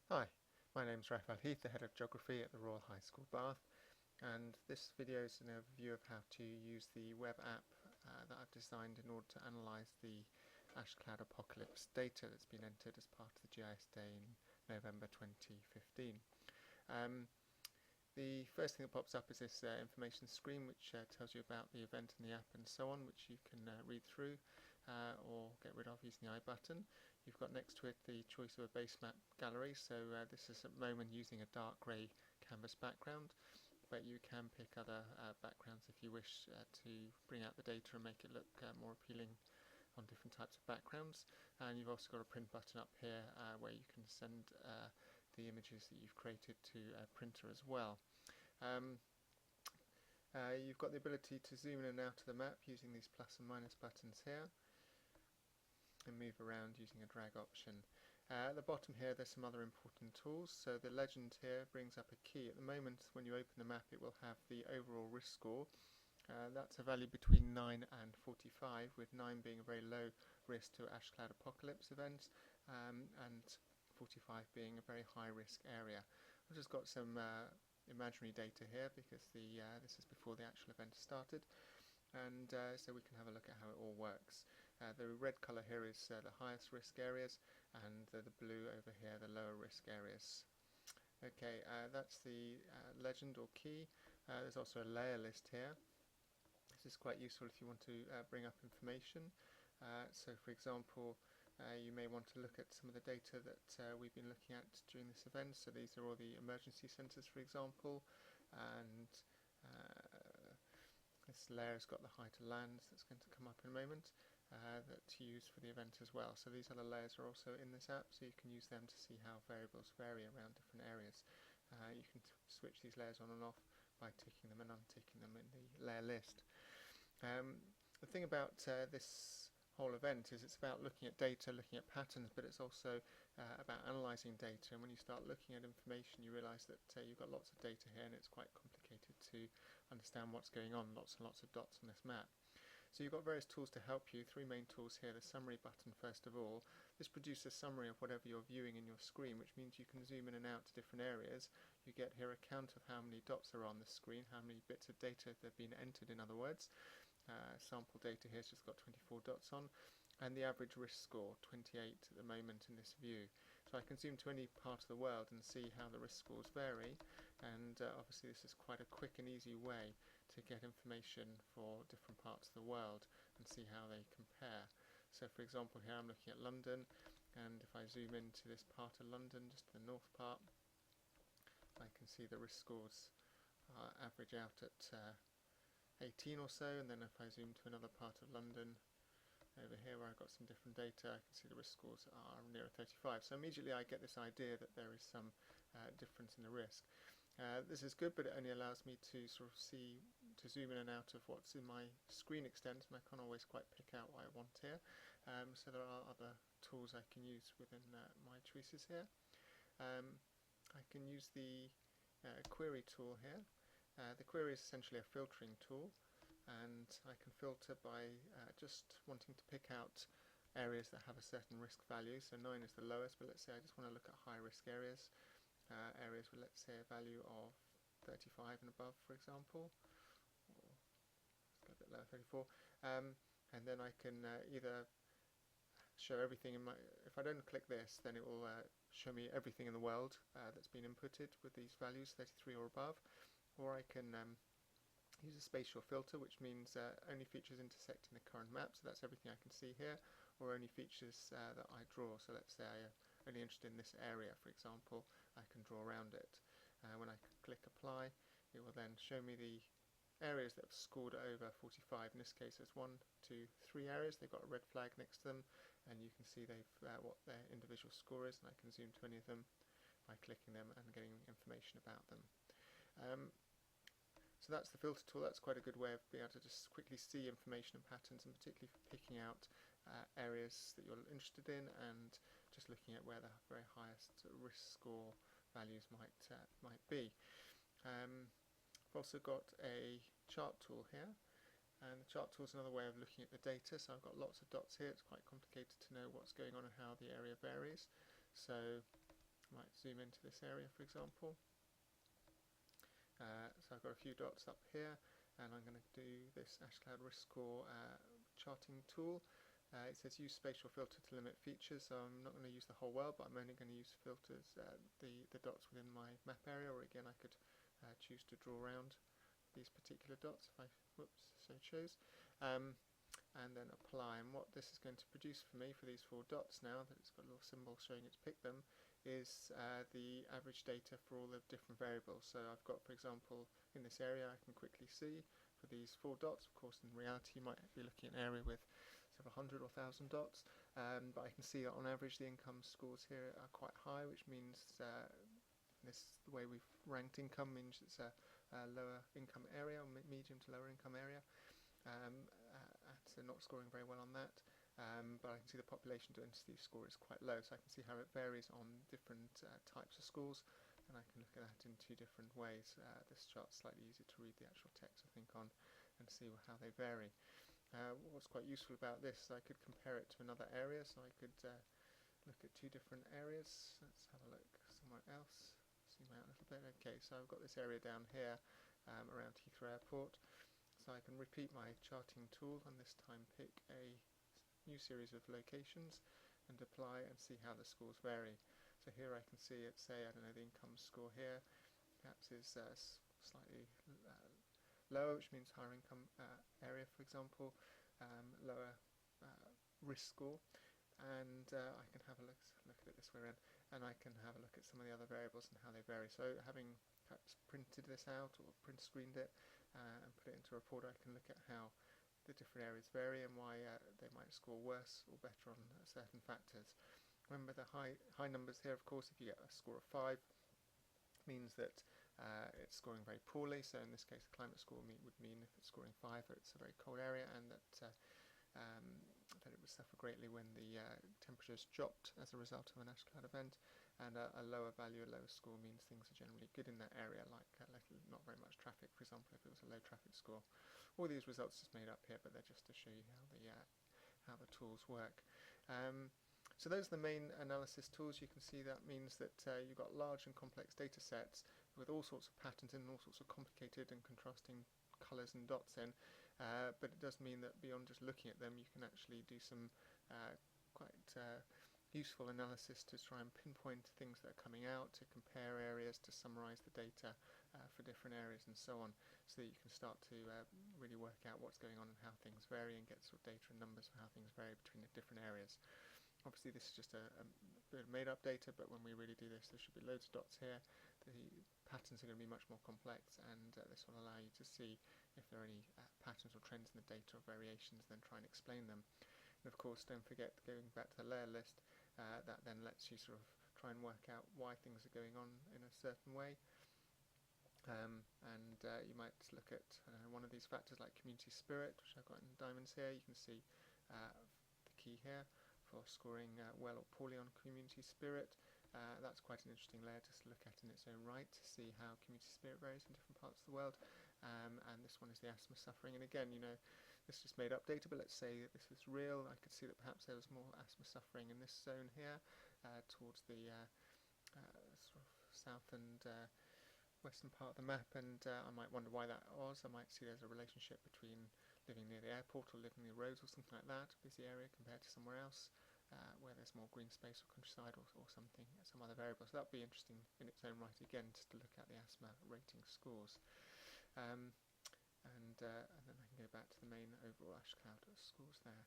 Hi, my name is Raphael Heath, the Head of Geography at the Royal High School Bath, and this video is an overview of how to use the web app that I've designed in order to analyse the Ashcloud Apocalypse data that's been entered as part of the GIS Day in November 2015. The first thing that pops up is this information screen, which tells you about the event and the app and so on, which you can read through or get rid of using the I button. You've got next to it the choice of a base map gallery, so this is at the moment using a dark grey canvas background, but you can pick other backgrounds if you wish to bring out the data and make it look more appealing on different types of backgrounds. And you've also got a print button up here where you can send the images that you've created to a printer as well. You've got the ability to zoom in and out of the map using these plus and minus buttons here, and move around using a drag option. At the bottom here there's some other important tools. So the legend here brings up a key. At the moment when you open the map it will have the overall risk score. That's a value between 9 and 45, with 9 being a very low risk to Ashcloud Apocalypse events and 45 being a very high risk area. I've just got some imaginary data here because this is before the actual event started, and so we can have a look at how it all works. The red colour here is the highest risk areas, and the blue over here the lower risk areas. Okay, that's the legend or key. There's also a layer list here. This is quite useful if you want to bring up information. So for example, you may want to look at some of the data that we've been looking at during this event. So these are all the emergency centres, for example, and this layer has got the height of land that's going to come up in a moment that's used for the event as well. So these other layers are also in this app, so you can use them to see how variables vary around different areas. You can switch these layers on and off by ticking them and unticking them in the layer list. The thing about this whole event is it's about looking at data, looking at patterns, but it's also about analysing data. And when you start looking at information, you realise that you've got lots of data here and it's quite complicated to understand what's going on, lots and lots of dots on this map. So you've got various tools to help you. Three main tools here. The summary button first of all. This produces a summary of whatever you're viewing in your screen, which means you can zoom in and out to different areas. You get here a count of how many dots are on the screen, how many bits of data that have been entered, in other words. Sample data here has just got 24 dots on, and the average risk score, 28 at the moment in this view. So I can zoom to any part of the world and see how the risk scores vary, and obviously this is quite a quick and easy way to get information for different parts of the world and see how they compare. So for example here I'm looking at London, and if I zoom into this part of London, just the north part, I can see the risk scores average out at 18 or so, and then if I zoom to another part of London over here where I've got some different data, I can see the risk scores are nearer 35. So immediately I get this idea that there is some difference in the risk. This is good, but it only allows me to sort of see, to zoom in and out of what's in my screen extent, and I can't always quite pick out what I want here. So there are other tools I can use within my choices here. I can use the query tool here. The query is essentially a filtering tool, and I can filter by just wanting to pick out areas that have a certain risk value. So 9 is the lowest, but let's say I just want to look at high risk areas, areas with, let's say, a value of 35 and above, for example, or let's go a bit lower, 34, and then I can either show everything in my, if I don't click this, then it will show me everything in the world that's been inputted with these values, 33 or above, or I can use a spatial filter, which means only features intersecting the current map, so that's everything I can see here, or only features that I draw. So let's say I'm only interested in this area, for example, I can draw around it. When I click apply, it will then show me the areas that have scored over 45. In this case there's 1, 2, 3 areas, they've got a red flag next to them, and you can see they've what their individual score is, and I can zoom to any of them by clicking them and getting information about them. So that's the filter tool. That's quite a good way of being able to just quickly see information and patterns, and particularly for picking out areas that you're interested in and just looking at where the very highest risk score values might be. I've also got a chart tool here, and the chart tool is another way of looking at the data. So I've got lots of dots here. It's quite complicated to know what's going on and how the area varies. So I might zoom into this area, for example. So I've got a few dots up here, and I'm going to do this Ashcloud risk score charting tool. It says use spatial filter to limit features, so I'm not going to use the whole world, but I'm only going to use filters, the dots within my map area, or again I could choose to draw around these particular dots if I so chose, and then apply. And what this is going to produce for me for these 4 dots, now that it's got a little symbol showing it's picked them, is the average data for all the different variables. So I've got, for example, in this area I can quickly see for these 4 dots. Of course, in reality you might be looking at an area with several hundred or 1,000 dots, but I can see that on average the income scores here are quite high, which means the way we've ranked income means it's a lower income area, or medium to lower income area, so not scoring very well on that. But I can see the population density score is quite low, so I can see how it varies on different types of schools, and I can look at that in 2 different ways. This chart's slightly easier to read the actual text, I think, on and see how they vary. What's quite useful about this is I could compare it to another area, so I could look at 2 different areas. Let's have a look somewhere else. Zoom out a little bit. Okay, so I've got this area down here around Heathrow Airport. So I can repeat my charting tool and this time pick a new series of locations and apply and see how the scores vary. So here I can see it, say, I don't know, the income score here perhaps is slightly lower, which means higher income area, for example, lower risk score, and I can have a look at it this way around, and I can have a look at some of the other variables and how they vary. So having perhaps printed this out or print screened it and put it into a report, I can look at how the different areas vary and why they might score worse or better on certain factors. Remember the high numbers here, of course. If you get a score of 5, means that it's scoring very poorly. So in this case, the climate score would mean if it's scoring 5, that it's a very cold area, and that it would suffer greatly when the temperatures dropped as a result of an Ashcloud event. And a lower value, a lower score, means things are generally good in that area, like not very much traffic, for example, if it was a low traffic score. All these results just made up here, but they're just to show you how the tools work. So those are the main analysis tools. You can see that means that you've got large and complex data sets with all sorts of patterns in, all sorts of complicated and contrasting colours and dots in, but it does mean that beyond just looking at them, you can actually do some quite useful analysis to try and pinpoint things that are coming out, to compare areas, to summarise the data for different areas and so on, so that you can start to really work out what's going on and how things vary, and get sort of data and numbers for how things vary between the different areas. Obviously this is just a bit of made up data, but when we really do this, there should be loads of dots here. The patterns are going to be much more complex, and this will allow you to see if there are any patterns or trends in the data or variations, then try and explain them. And of course, don't forget, going back to the layer list, that then lets you sort of try and work out why things are going on in a certain way. You might look at one of these factors like community spirit, which I've got in diamonds here. You can see the key here for scoring well or poorly on community spirit. That's quite an interesting layer to look at in its own right, to see how community spirit varies in different parts of the world. And this one is the asthma suffering. And again, you know, this is just made up data, but let's say that this is real. I could see that perhaps there was more asthma suffering in this zone here, towards the sort of south and western part of the map, and I might wonder why that was. I might see there's a relationship between living near the airport or living near roads or something like that, busy area compared to somewhere else where there's more green space or countryside or something, some other variable. So that would be interesting in its own right, again, just to look at the asthma rating scores. And then I can go back to the main overall Ashcloud scores there.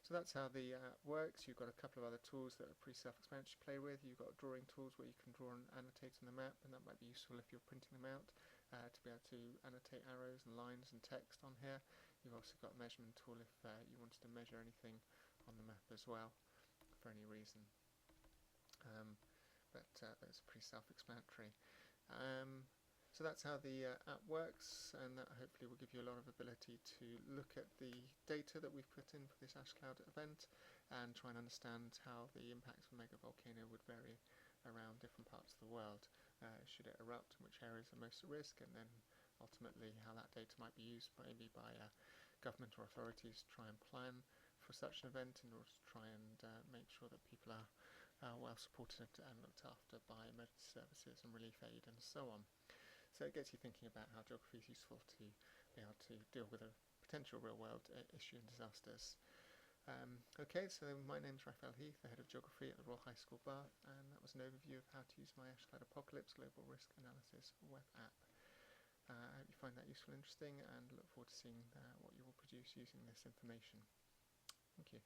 So that's how the works. You've got a couple of other tools that are pretty self-explanatory to play with. You've got drawing tools where you can draw and annotate on the map, and that might be useful if you're printing them out, to be able to annotate arrows and lines and text on here. You've also got a measurement tool if you wanted to measure anything on the map as well, for any reason. But that's pretty self-explanatory. So that's how the app works, and that hopefully will give you a lot of ability to look at the data that we've put in for this Ashcloud event and try and understand how the impacts of a megavolcano would vary around different parts of the world, should it erupt, and which areas are most at risk, and then ultimately how that data might be used maybe by government or authorities to try and plan for such an event in order to try and make sure that people are well supported and looked after by emergency services and relief aid and so on. So it gets you thinking about how geography is useful to be able to deal with a potential real-world issue and disasters. Okay, so my name's Raphael Heath, the head of geography at the Royal High School Bath, and that was an overview of how to use my Ashcloud Apocalypse Global Risk Analysis web app. I hope you find that useful and interesting, and look forward to seeing what you will produce using this information. Thank you.